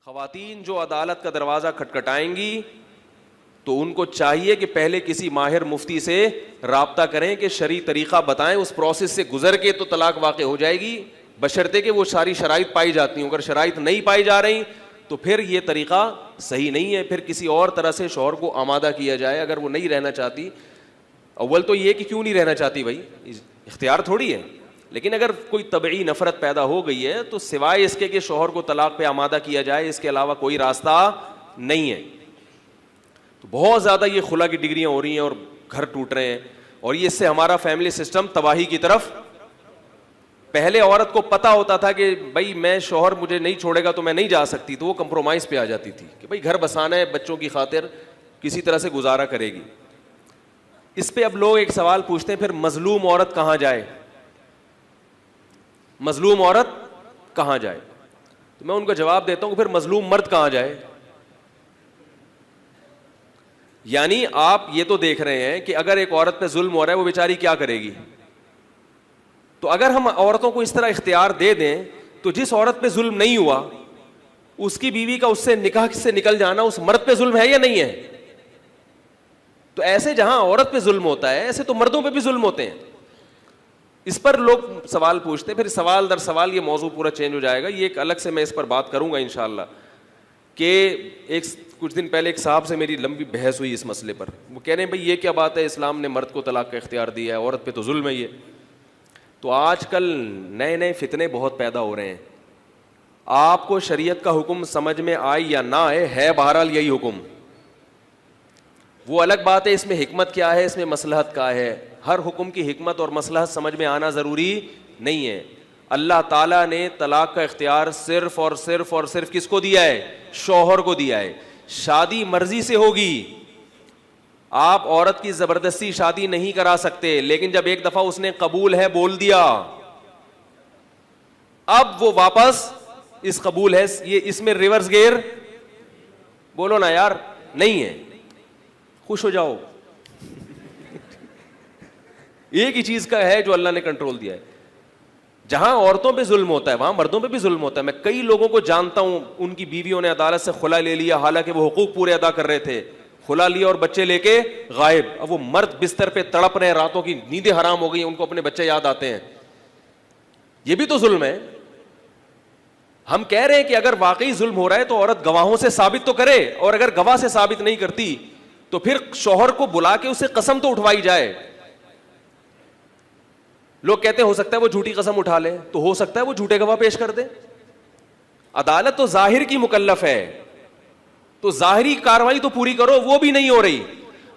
ख़वातीन जो अदालत का दरवाज़ा खटखटाएंगी तो उनको चाहिए कि पहले किसी माहिर मुफ्ती से राब्ता करें कि शरई तरीक़ा बताएं, उस प्रोसेस से गुजर के तो तलाक वाक़ हो जाएगी, बशर्ते कि वो सारी शराइत पाई जाती हूँ। अगर शराइत नहीं पाई जा रही तो फिर ये तरीक़ा सही नहीं है, फिर किसी और तरह से शौहर को आमादा किया जाए। अगर वो नहीं रहना चाहती, अव्वल तो ये कि क्यों नहीं रहना चाहती, भाई इख्तियार थोड़ी है, लेकिन अगर कोई तबई नफ़रत पैदा हो गई है तो सिवाय इसके कि शौहर को तलाक पे आमादा किया जाए, इसके अलावा कोई रास्ता नहीं है। तो बहुत ज़्यादा ये खुला की डिग्रियाँ हो रही हैं और घर टूट रहे हैं, और ये इससे हमारा फैमिली सिस्टम तबाही की तरफ। पहले औरत को पता होता था कि भाई मैं शौहर मुझे नहीं छोड़ेगा तो मैं नहीं जा सकती, तो वो कंप्रोमाइज़ पे आ जाती थी कि भाई घर बसाना है, बच्चों की खातिर किसी तरह से गुजारा करेगी। इस पे अब लोग एक सवाल पूछते हैं, फिर मजलूम औरत कहाँ जाए, मजलूम औरत कहाँ जाए? तो मैं उनका जवाब देता हूं कि फिर मजलूम मर्द कहाँ जाए। यानी आप ये तो देख रहे हैं कि अगर एक औरत पे जुल्म हो रहा है वो बेचारी क्या करेगी। तो अगर हम औरतों को इस तरह इख्तियार दे दें तो जिस औरत पे जुल्म नहीं हुआ उसकी बीवी का उससे निकाह से निकल जाना उस मर्द पे जुल्म है या नहीं है? तो ऐसे जहां औरत पे जुल्म होता है ऐसे तो मर्दों पे भी जुल्म होते हैं। इस पर लोग सवाल पूछते हैं, फिर सवाल दर सवाल ये मौजू पूरा चेंज हो जाएगा। ये एक अलग से मैं इस पर बात करूंगा इंशाअल्लाह। कि कुछ दिन पहले एक साहब से मेरी लंबी बहस हुई इस मसले पर। वो कह रहे हैं भाई ये क्या बात है, इस्लाम ने मर्द को तलाक का इख्तियार दिया है, औरत पे तो जुल्म है ये। तो आजकल नए नए फितने बहुत पैदा हो रहे हैं। आपको शरीयत का हुक्म समझ में आए या ना आए, है बहरहाल यही हुक्म। वो अलग बात है इसमें हिकमत क्या है, इसमें मसलहत क्या है। हर हुक्म की हिकमत और मसलहत समझ में आना ज़रूरी नहीं है। अल्लाह ताला ने तलाक का इख्तियार सिर्फ और सिर्फ और सिर्फ किसको दिया है? शौहर को दिया है। शादी मर्जी से होगी, आप औरत की ज़बरदस्ती शादी नहीं करा सकते, लेकिन जब एक दफ़ा उसने कबूल है बोल दिया, अब वो वापस इस कबूल है, ये इसमें रिवर्स गेयर बोलो ना यार नहीं है। खुश हो जाओ। एक ही चीज का है जो अल्लाह ने कंट्रोल दिया है। जहां औरतों पे जुल्म होता है वहां मर्दों पे भी जुल्म होता है। मैं कई लोगों को जानता हूं, उनकी बीवियों ने अदालत से खुला ले लिया, हालांकि वो हुकूक पूरे अदा कर रहे थे, खुला लिया और बच्चे लेके गायब। अब वो मर्द बिस्तर पे तड़प रहे हैं, रातों की नींदें हराम हो गई, उनको अपने बच्चे याद आते हैं। ये भी तो जुल्म है। हम कह रहे हैं कि अगर वाकई जुल्म हो रहा है तो औरत गवाहों से साबित तो करे, और अगर गवाह से साबित नहीं करती तो फिर शौहर को बुला के उसे कसम तो उठवाई जाए। लोग कहते हैं हो सकता है वो झूठी कसम उठा ले, तो हो सकता है वो झूठे गवाह पेश कर दे। अदालत तो जाहिर की मुकल्लफ है, तो जाहिरी कार्रवाई तो पूरी करो, वो भी नहीं हो रही।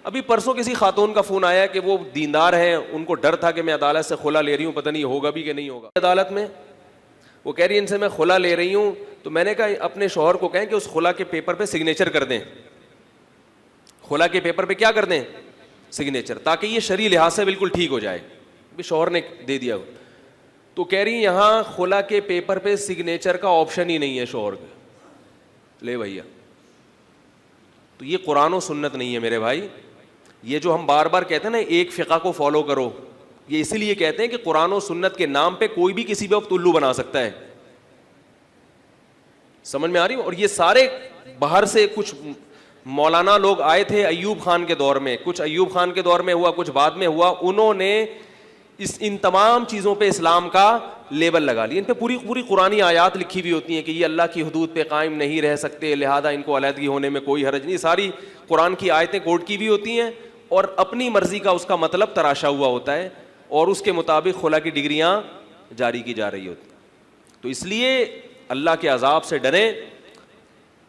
अभी परसों किसी खातून का फोन आया कि वो दीनदार है, उनको डर था कि मैं अदालत से खुला ले रही हूं, पता नहीं होगा भी कि नहीं होगा अदालत में। वो कह रही इनसे मैं खुला ले रही हूं, तो मैंने कहा अपने शौहर को कहें कि उस खुला के पेपर पे सिग्नेचर कर दें। खुला के पेपर पे क्या कर दें? सिग्नेचर, ताकि ये शरई लिहाज से बिल्कुल ठीक हो जाए। भी शौहर ने दे दिया। तो कह रही यहां खुला के पेपर पे सिग्नेचर का ऑप्शन ही नहीं है शौहर के। ले भैया, तो ये कुरान और सुन्नत नहीं है मेरे भाई। ये जो हम बार बार कहते हैं ना एक फिक़ा को फॉलो करो, ये इसीलिए कहते हैं कि कुरान और सुन्नत के नाम पे कोई भी किसी पे अब उल्लू बना सकता है। समझ में आ रही हो? और ये सारे बाहर से कुछ मौलाना लोग आए थे अय्यूब खान के दौर में, कुछ अय्यूब खान के दौर में हुआ, कुछ बाद में हुआ। उन्होंने इन तमाम चीज़ों पे इस्लाम का लेबल लगा लिया। इन पे पूरी पूरी कुरानी आयात लिखी हुई होती हैं कि ये अल्लाह की हुदूद पे कायम नहीं रह सकते, लिहाजा इनको अलहदगी होने में कोई हरज नहीं। सारी कुरान की आयतें कोट की हुई होती हैं और अपनी मर्जी का उसका मतलब तराशा हुआ होता है और उसके मुताबिक खुला की डिग्रियाँ जारी की जा रही होती। तो इसलिए अल्लाह के अजाब से डरें।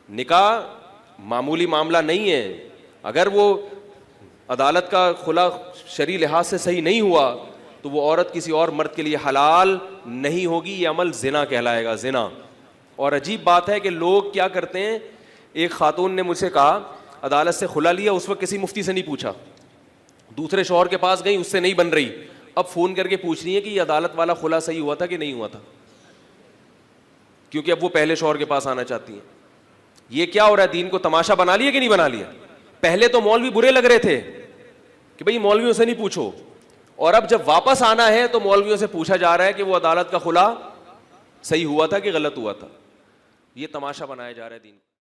निकाह मामूली मामला नहीं है। अगर वो अदालत का खुला शरई लिहाज से सही नहीं हुआ तो वो औरत किसी और मर्द के लिए हलाल नहीं होगी। ये अमल जिना कहलाएगा, जिना। और अजीब बात है कि लोग क्या करते हैं, एक खातून ने मुझसे कहा अदालत से खुला लिया, उस वक्त किसी मुफ्ती से नहीं पूछा, दूसरे शौहर के पास गई, उससे नहीं बन रही, अब फ़ोन करके पूछ रही है कि ये अदालत वाला खुला सही हुआ था कि नहीं हुआ था, क्योंकि अब वो पहले शौहर के पास आना चाहती हैं। ये क्या हो रहा है? दीन को तमाशा बना लिया कि नहीं बना लिया? पहले तो मौलवी बुरे लग रहे थे कि भाई मौलवियों से नहीं पूछो, और अब जब वापस आना है तो मौलवियों से पूछा जा रहा है कि वो अदालत का खुला सही हुआ था कि गलत हुआ था। ये तमाशा बनाया जा रहा है दीन को।